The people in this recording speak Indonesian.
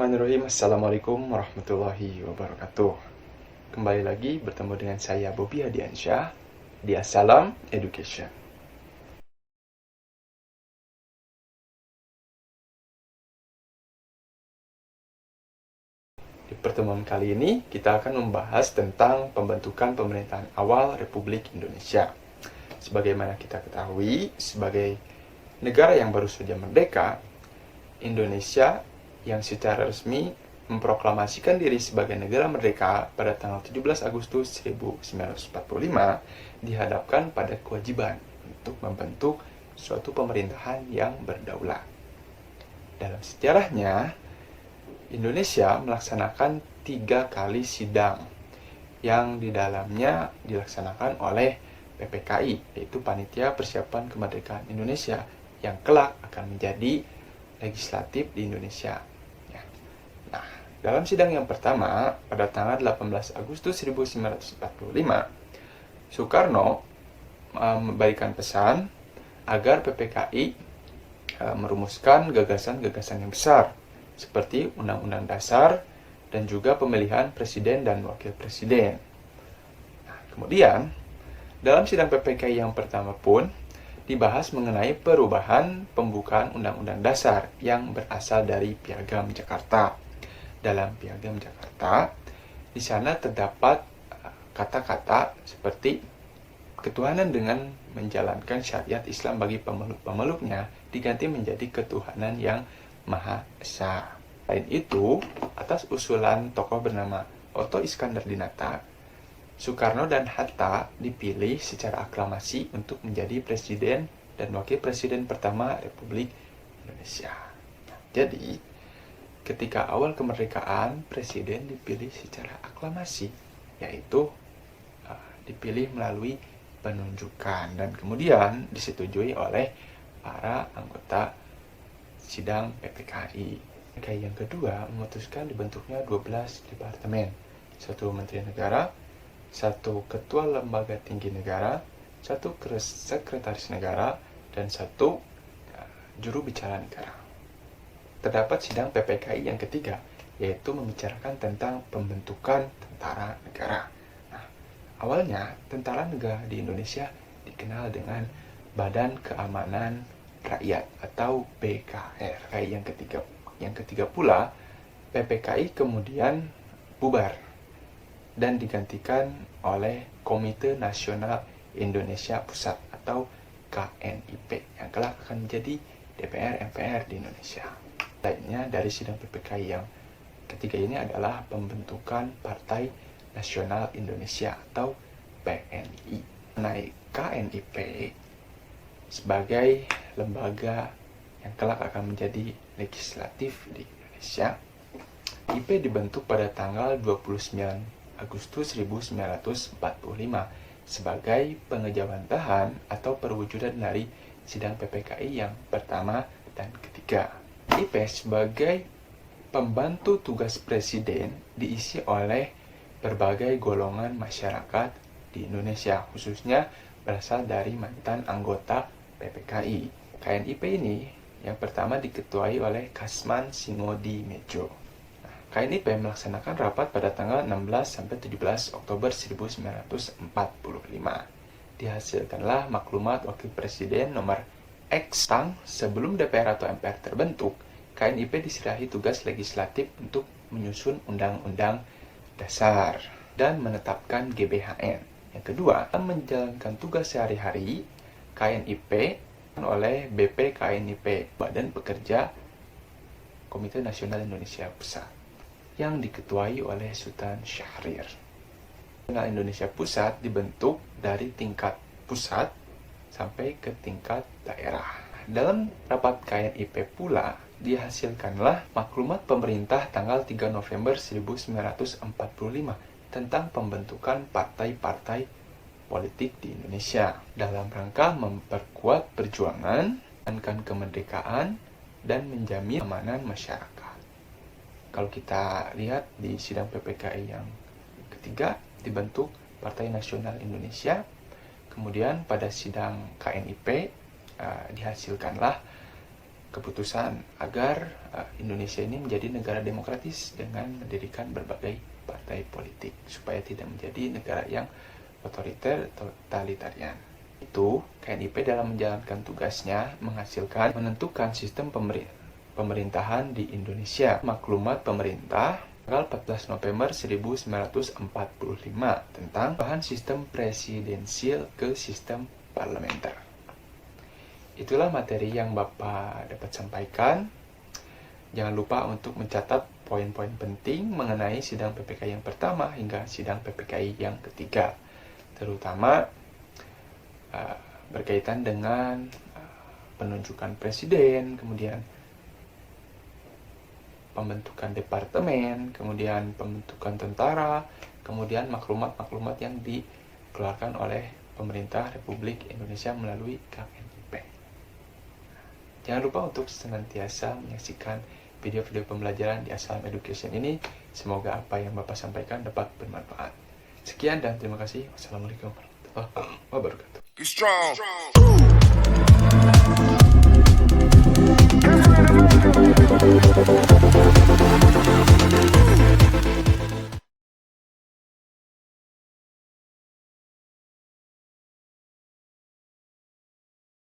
Bismillahirrahmanirrahim. Assalamualaikum warahmatullahi wabarakatuh. Kembali lagi bertemu dengan saya Bobi Hadiansyah di Assalam Education. Di pertemuan kali ini kita akan membahas tentang pembentukan pemerintahan awal Republik Indonesia. Sebagaimana kita ketahui, sebagai negara yang baru saja merdeka, Indonesia yang secara resmi memproklamasikan diri sebagai negara merdeka pada tanggal 17 Agustus 1945 dihadapkan pada kewajiban untuk membentuk suatu pemerintahan yang berdaulat. Dalam sejarahnya, Indonesia melaksanakan 3 kali sidang yang di dalamnya dilaksanakan oleh PPKI, yaitu Panitia Persiapan Kemerdekaan Indonesia, yang kelak akan menjadi legislatif di Indonesia. Nah, dalam sidang yang pertama, pada tanggal 18 Agustus 1945, Soekarno memberikan pesan agar PPKI merumuskan gagasan-gagasan yang besar, seperti Undang-Undang Dasar dan juga pemilihan Presiden dan Wakil Presiden. Nah, kemudian, dalam sidang PPKI yang pertama pun, dibahas mengenai perubahan pembukaan Undang-Undang Dasar yang berasal dari Piagam Jakarta. Dalam Piagam Jakarta, di sana terdapat kata-kata seperti ketuhanan dengan menjalankan syariat Islam bagi pemeluk-pemeluknya diganti menjadi ketuhanan yang Maha Esa. Selain itu, atas usulan tokoh bernama Otto Iskandar Dinata, Soekarno dan Hatta dipilih secara aklamasi untuk menjadi presiden dan wakil presiden pertama Republik Indonesia. Jadi, ketika awal kemerdekaan, presiden dipilih secara aklamasi, yaitu dipilih melalui penunjukan dan kemudian disetujui oleh para anggota sidang PPKI. PPKI yang kedua memutuskan dibentuknya 12 departemen, 1 Menteri Negara, 1 Ketua Lembaga Tinggi Negara, 1 Sekretaris Negara, dan 1 Juru Bicara Negara. Terdapat sidang PPKI yang ketiga, yaitu membicarakan tentang pembentukan tentara negara. Nah, awalnya tentara negara di Indonesia dikenal dengan Badan Keamanan Rakyat atau BKR. Yang ketiga pula, PPKI kemudian bubar dan digantikan oleh Komite Nasional Indonesia Pusat atau KNIP yang kelak akan menjadi DPR MPR di Indonesia. Lainnya dari sidang PPKI yang ketiga ini adalah pembentukan Partai Nasional Indonesia atau PNI. Naik KNIP sebagai lembaga yang kelak akan menjadi legislatif di Indonesia. IP dibentuk pada tanggal 29 Agustus 1945 sebagai pengejawantahan atau perwujudan dari sidang PPKI yang pertama dan ketiga. IP sebagai pembantu tugas presiden diisi oleh berbagai golongan masyarakat di Indonesia, khususnya berasal dari mantan anggota PPKI. KNIP ini yang pertama diketuai oleh Kasman Singodimedjo. KNIP melaksanakan rapat pada tanggal 16-17 Oktober 1945. Dihasilkanlah maklumat Wakil Presiden nomor X. Sebelum DPR atau MPR terbentuk, KNIP diserahi tugas legislatif untuk menyusun Undang-Undang Dasar dan menetapkan GBHN. Yang kedua, menjalankan tugas sehari-hari KNIP oleh BP KNIP, Badan Pekerja Komite Nasional Indonesia Pusat, yang diketuai oleh Sultan Syahrir. Nasional Indonesia Pusat dibentuk dari tingkat pusat sampai ke tingkat daerah. Dalam rapat KNIP pula dihasilkanlah maklumat pemerintah tanggal 3 November 1945 tentang pembentukan partai-partai politik di Indonesia dalam rangka memperkuat perjuangan, menjalankan kemerdekaan, dan menjamin keamanan masyarakat. Kalau kita lihat di sidang PPKI yang ketiga dibentuk Partai Nasional Indonesia, kemudian pada sidang KNIP dihasilkanlah keputusan agar Indonesia ini menjadi negara demokratis dengan mendirikan berbagai partai politik supaya tidak menjadi negara yang otoriter totalitarian. Itu KNIP dalam menjalankan tugasnya menghasilkan menentukan sistem pemerintahan di Indonesia. Maklumat pemerintah tanggal 14 November 1945 tentang perubahan sistem presidensil ke sistem parlementer. Itulah materi yang Bapak dapat sampaikan. Jangan lupa untuk mencatat poin-poin penting mengenai sidang PPKI yang pertama hingga sidang PPKI yang ketiga, terutama berkaitan dengan penunjukan presiden, kemudian pembentukan departemen, kemudian pembentukan tentara, kemudian maklumat-maklumat yang dikeluarkan oleh pemerintah Republik Indonesia melalui KNIP. Jangan lupa untuk senantiasa menyaksikan video-video pembelajaran di Assalam Education ini. Semoga apa yang Bapak sampaikan dapat bermanfaat. Sekian dan terima kasih. Wassalamualaikum warahmatullahi wabarakatuh. Be strong.